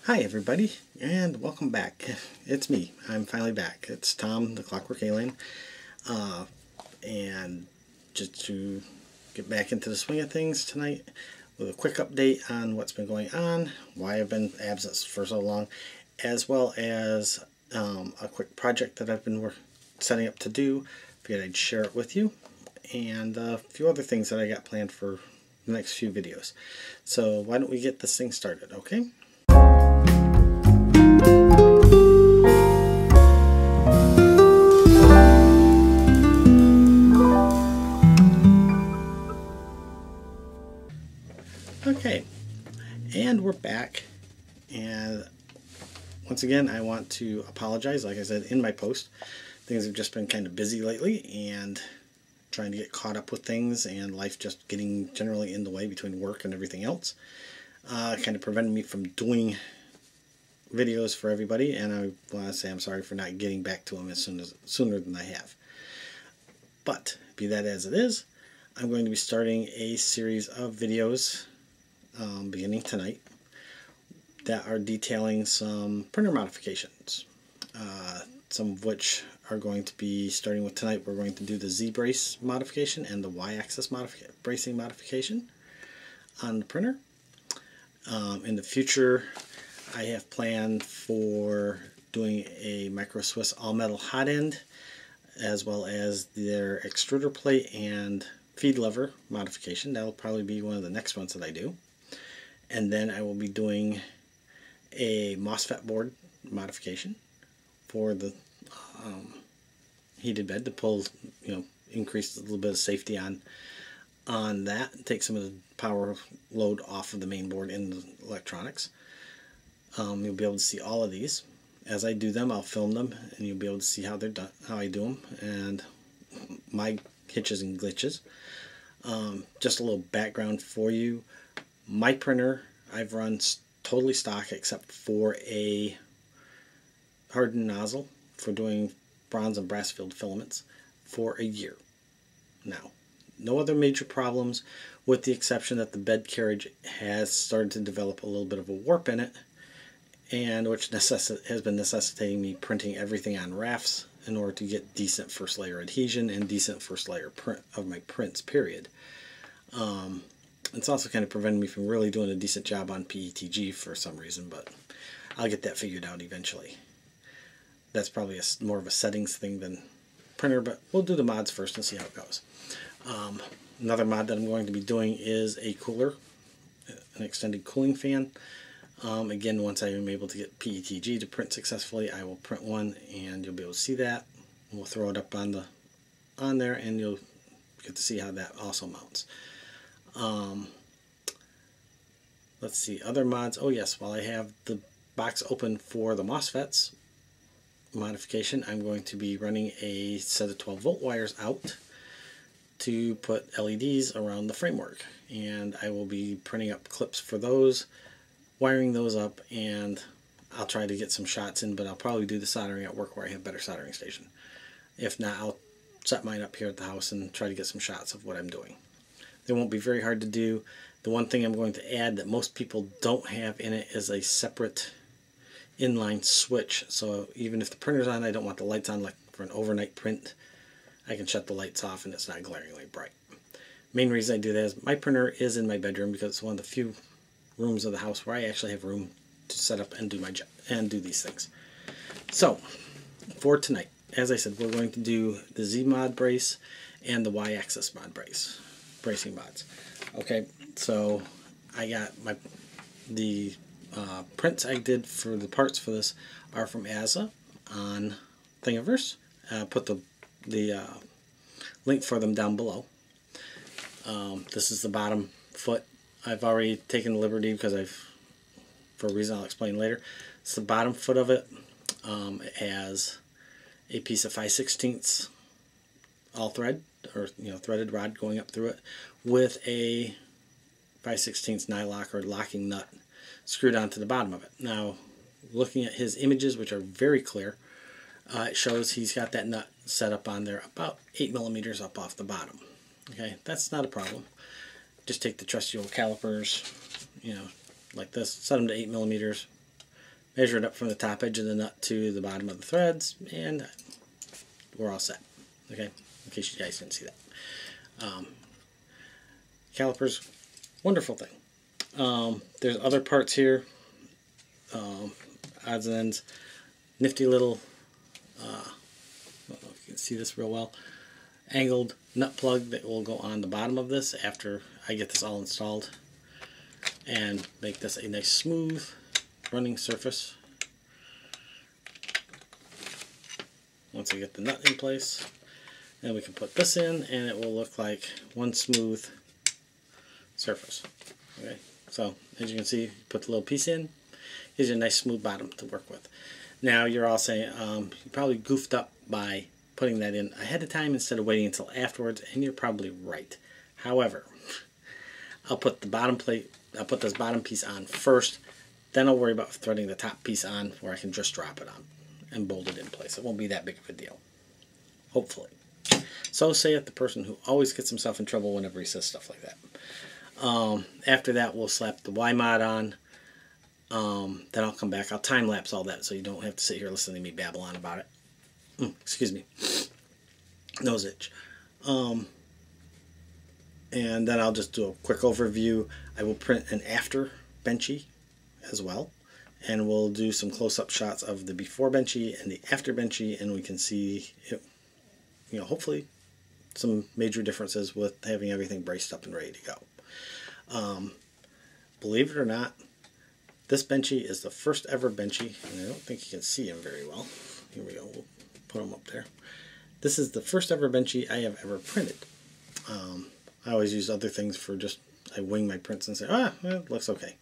Hi everybody, and welcome back. It's me. I'm finally back. It's Tom, the Clockwork Alien, and just to get back into the swing of things tonight with a quick update on what's been going on, why I've been absent for so long, as well as a quick project that I've been setting up to do. Figured I'd share it with you, and a few other things that I got planned for the next few videos. So why don't we get this thing started, okay? Okay, and we're back, and once again I want to apologize. Like I said in my post, things have just been kind of busy lately and trying to get caught up with things, and life just getting generally in the way between work and everything else kind of prevented me from doing videos for everybody, and I want to say I'm sorry for not getting back to them sooner than I have. But be that as it is, I'm going to be starting a series of videos beginning tonight that are detailing some printer modifications, some of which are going to be starting with tonight. We're going to do the Z-brace modification and the Y-axis bracing modification on the printer. In the future, I have planned for doing a Micro Swiss all-metal hot end, as well as their extruder plate and feed lever modification. That'll probably be one of the next ones that I do. And then I will be doing a MOSFET board modification for the heated bed to pull, increase a little bit of safety on that, take some of the power load off of the main board in the electronics. You'll be able to see all of these. As I do them, I'll film them, and you'll be able to see how they're done, how I do them, and my hitches and glitches. Just a little background for you. My printer, I've run totally stock except for a hardened nozzle for doing bronze and brass filled filaments for a year now. No other major problems, with the exception that the bed carriage has started to develop a little bit of a warp in it, and which has been necessitating me printing everything on rafts in order to get decent first layer adhesion and decent first layer print of my prints, period. It's also kind of preventing me from really doing a decent job on PETG for some reason, but I'll get that figured out eventually. That's probably more of a settings thing than printer, but we'll do the mods first and see how it goes. Another mod that I'm going to be doing is a cooler, an extended cooling fan. Again, once I am able to get PETG to print successfully, I will print one, and you'll be able to see that. We'll throw it up on there, and you'll get to see how that also mounts. Let's see, other mods. Oh yes, while I have the box open for the MOSFETs modification, I'm going to be running a set of 12-volt wires out to put LEDs around the framework, and I will be printing up clips for those, wiring those up, and I'll try to get some shots in, but I'll probably do the soldering at work where I have a better soldering station. If not, I'll set mine up here at the house and try to get some shots of what I'm doing. They won't be very hard to do. The one thing I'm going to add that most people don't have in it is a separate inline switch. So even if the printer's on, I don't want the lights on, like for an overnight print, I can shut the lights off and it's not glaringly bright. Main reason I do that is my printer is in my bedroom because it's one of the few rooms of the house where I actually have room to set up and do my job and do these things. So for tonight, as I said, we're going to do the Z mod brace and the Y-axis mod bracing mods. Okay, so I got the prints I did for the parts for this are from ASA on Thingiverse. Put the link for them down below. This is the bottom foot. I've already taken the liberty because for a reason I'll explain later. It's the bottom foot of it. It has a piece of 5/16 all thread, or threaded rod going up through it, with a 5/16 nylock or locking nut screwed onto the bottom of it. Now, looking at his images, which are very clear, it shows he's got that nut set up on there about 8 millimeters up off the bottom. Okay, that's not a problem. Just take the trusty old calipers, like this, set them to 8 millimeters, measure it up from the top edge of the nut to the bottom of the threads, and we're all set. Okay, in case you guys didn't see that. Calipers, wonderful thing. There's other parts here, odds and ends, nifty little, I don't know if you can see this real well, angled nut plug that will go on the bottom of this after I get this all installed, and make this a nice smooth running surface. Once I get the nut in place, then we can put this in and it will look like one smooth surface. Okay, so as you can see, put the little piece in, gives you a nice smooth bottom to work with. Now you're all saying you probably goofed up by putting that in ahead of time instead of waiting until afterwards, and you're probably right. However, I'll put the bottom plate, I'll put this bottom piece on first, then I'll worry about threading the top piece on where I can just drop it on and bolt it in place. It won't be that big of a deal, hopefully. So saith the person who always gets himself in trouble whenever he says stuff like that. After that, we'll slap the Y mod on. Then I'll come back. I'll time lapse all that so you don't have to sit here listening to me babble on about it. Excuse me. Nose itch. And then I'll just do a quick overview. I will print an after benchy as well, and we'll do some close-up shots of the before benchy and the after benchy, and we can see, you know, hopefully some major differences with having everything braced up and ready to go. Believe it or not, this benchy is the first ever benchy, and I don't think you can see him very well. Here we go. We'll put him up there. This is the first ever benchy I have ever printed. I always use other things for just, I wing my prints and say, it looks okay.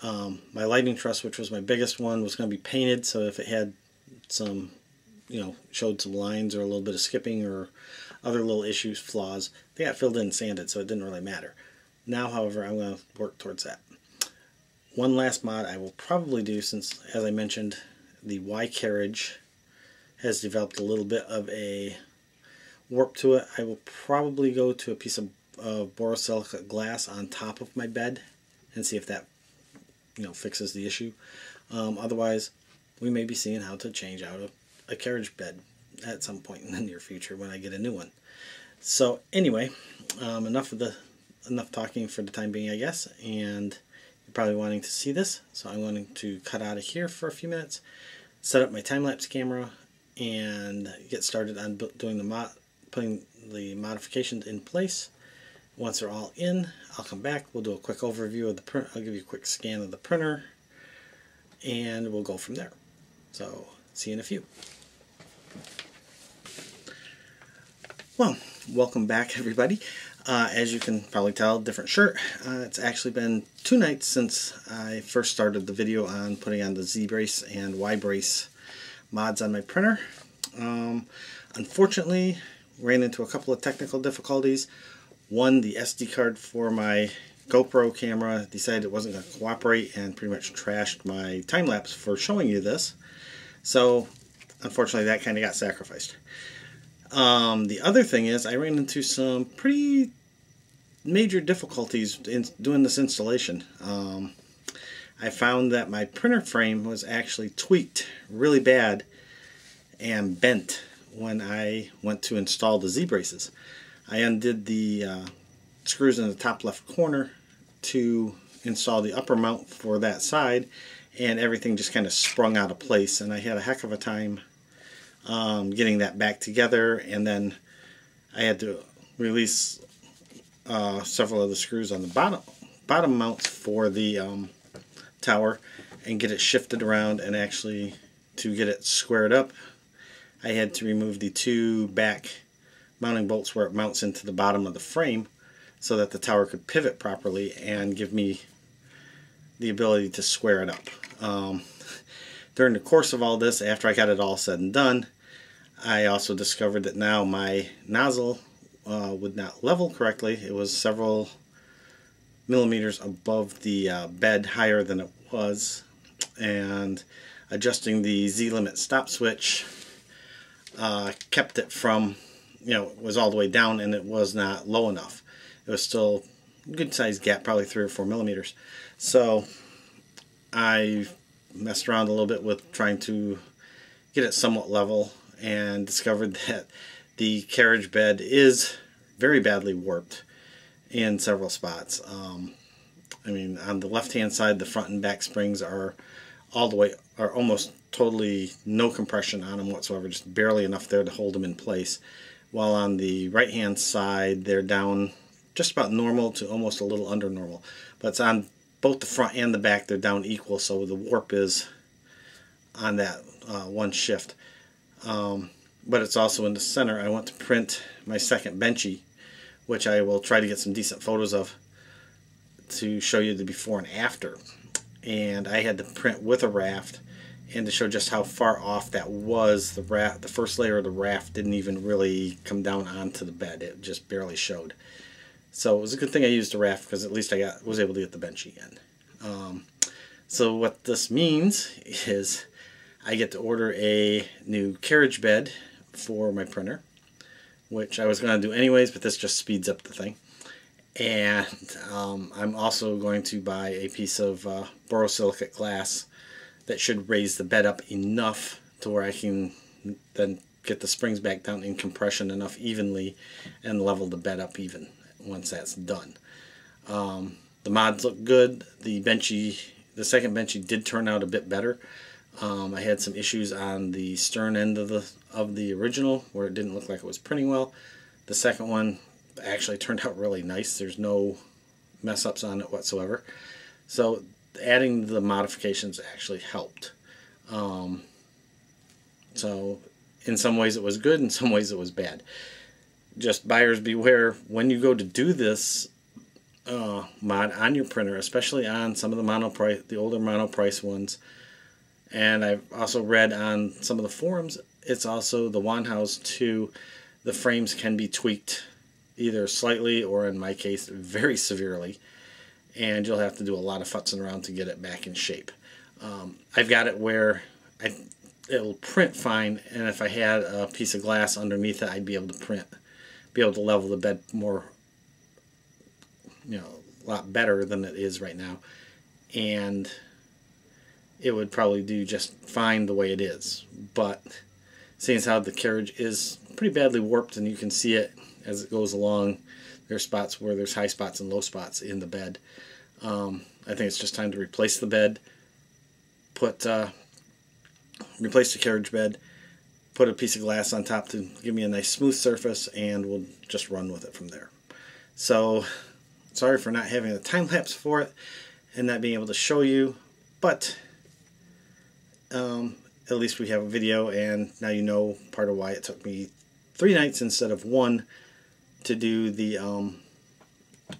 My lighting truss, which was my biggest one, was going to be painted, so if it had some, you know, showed some lines or a little bit of skipping or other little issues, flaws, they got filled in and sanded, so it didn't really matter. Now, however, I'm going to work towards that. One last mod I will probably do, since, as I mentioned, the Y carriage has developed a little bit of a warp to it. I will probably go to a piece of borosilicate glass on top of my bed and see if that, you know, fixes the issue. Otherwise, we may be seeing how to change out a carriage bed at some point in the near future when I get a new one. So anyway, enough talking for the time being, I guess, and you're probably wanting to see this, so I'm going to cut out of here for a few minutes, set up my time-lapse camera, and get started on doing putting the modifications in place. Once they're all in, I'll come back, we'll do a quick overview of the print, I'll give you a quick scan of the printer, and we'll go from there. So, see you in a few. Well, welcome back everybody. As you can probably tell, different shirt. It's actually been 2 nights since I first started the video on putting on the Z-brace and Y-brace mods on my printer. Unfortunately, ran into a couple of technical difficulties. One, the SD card for my GoPro camera decided it wasn't going to cooperate and pretty much trashed my time-lapse for showing you this. So, unfortunately, that kind of got sacrificed. The other thing is, I ran into some pretty major difficulties in doing this installation. I found that my printer frame was actually tweaked really bad and bent when I went to install the Z-braces. I undid the screws in the top left corner to install the upper mount for that side, and everything just kind of sprung out of place, and I had a heck of a time getting that back together, and then I had to release several of the screws on the bottom mounts for the tower and get it shifted around, and actually to get it squared up I had to remove the 2 back mounting bolts where it mounts into the bottom of the frame so that the tower could pivot properly and give me the ability to square it up. During the course of all this, after I got it all said and done, I also discovered that now my nozzle would not level correctly. It was several millimeters above the bed, higher than it was, and adjusting the Z-limit stop switch kept it from, it was all the way down and it was not low enough. It was still a good sized gap, probably 3 or 4 millimeters. So I messed around a little bit with trying to get it somewhat level and discovered that the carriage bed is very badly warped in several spots. I mean, on the left hand side, the front and back springs are almost totally no compression on them whatsoever, just barely enough there to hold them in place. While on the right hand side, they're down just about normal to almost a little under normal. But it's on both the front and the back, they're down equal, so the warp is on that one shift. But it's also in the center. I want to print my second benchy, which I will try to get some decent photos of to show you the before and after. And I had to print with a raft, and to show just how far off that was, the first layer of the raft didn't even really come down onto the bed. It just barely showed. So it was a good thing I used a raft, because at least I was able to get the benchy in. So what this means is I get to order a new carriage bed for my printer, which I was going to do anyways, but this just speeds up the thing. And I'm also going to buy a piece of borosilicate glass that should raise the bed up enough to where I can then get the springs back down in compression enough evenly and level the bed up even once that's done. The mods look good. The second benchy did turn out a bit better. I had some issues on the stern end of the original where it didn't look like it was printing well. The second one actually turned out really nice. There's no mess ups on it whatsoever. So adding the modifications actually helped. So in some ways it was good, in some ways it was bad. Just buyers beware when you go to do this mod on your printer, especially on some of the older monoprice ones. And I've also read on some of the forums, it's also the Wanhau's too. The frames can be tweaked either slightly or, in my case, very severely, and you'll have to do a lot of futzing around to get it back in shape. I've got it where it'll print fine, and if I had a piece of glass underneath it, I'd be able to level the bed more, a lot better than it is right now, and it would probably do just fine the way it is. But seeing as how the carriage is pretty badly warped, and you can see it as it goes along, there's spots where there's high spots and low spots in the bed. I think it's just time to replace the bed, replace the carriage bed, put a piece of glass on top to give me a nice smooth surface, and we'll just run with it from there. So sorry for not having a time lapse for it and not being able to show you, but at least we have a video, and now you know part of why it took me 3 nights instead of 1 to do the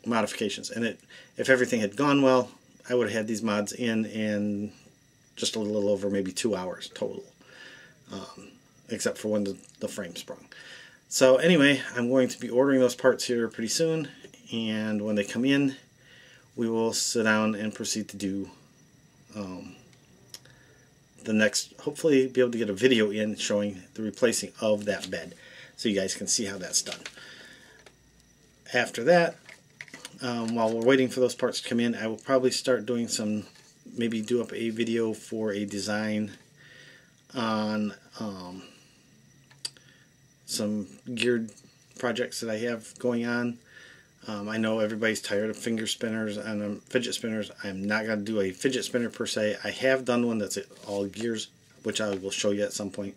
modifications. And if everything had gone well, I would have had these mods in just a little over maybe 2 hours total, except for when the frame sprung. So anyway, I'm going to be ordering those parts here pretty soon, and when they come in, we will sit down and proceed to do the next, hopefully be able to get a video in showing the replacing of that bed, so you guys can see how that's done. After that, while we're waiting for those parts to come in, I will probably start doing maybe do up a video for a design on some geared projects that I have going on. I know everybody's tired of finger spinners and fidget spinners. I'm not going to do a fidget spinner per se. I have done one that's all gears, which I will show you at some point.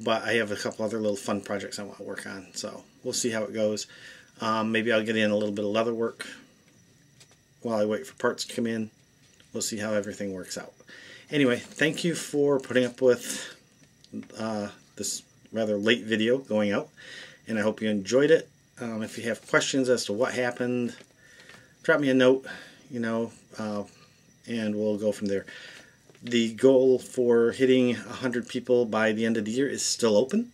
But I have a couple other little fun projects I want to work on, so we'll see how it goes. Maybe I'll get in a little bit of leather work while I wait for parts to come in. We'll see how everything works out. Anyway, thank you for putting up with this rather late video going out, and I hope you enjoyed it. If you have questions as to what happened, drop me a note, and we'll go from there. The goal for hitting 100 people by the end of the year is still open.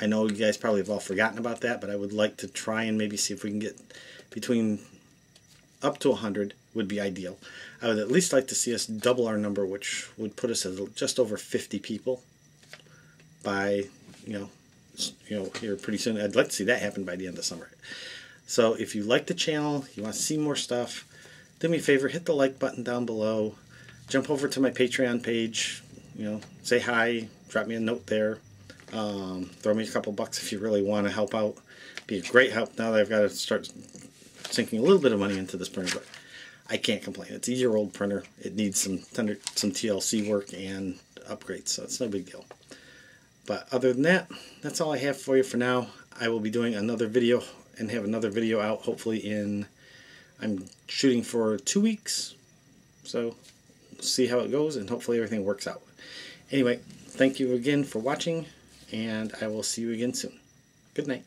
I know you guys probably have all forgotten about that, but I would like to try and maybe see if we can get between up to 100 would be ideal. I would at least like to see us double our number, which would put us at just over 50 people by, here pretty soon. I'd like to see that happen by the end of summer. So if you like the channel, you want to see more stuff, do me a favor, hit the like button down below, jump over to my Patreon page, say hi, drop me a note there, throw me a couple bucks if you really want to help out. Be a great help now that I've got to start sinking a little bit of money into this printer, but I can't complain. It's a year-old printer. It needs some TLC work and upgrades, so it's no big deal. But other than that, that's all I have for you for now. I will be doing another video and have another video out hopefully I'm shooting for 2 weeks, so we'll see how it goes and hopefully everything works out. Anyway, thank you again for watching, and I will see you again soon. Good night.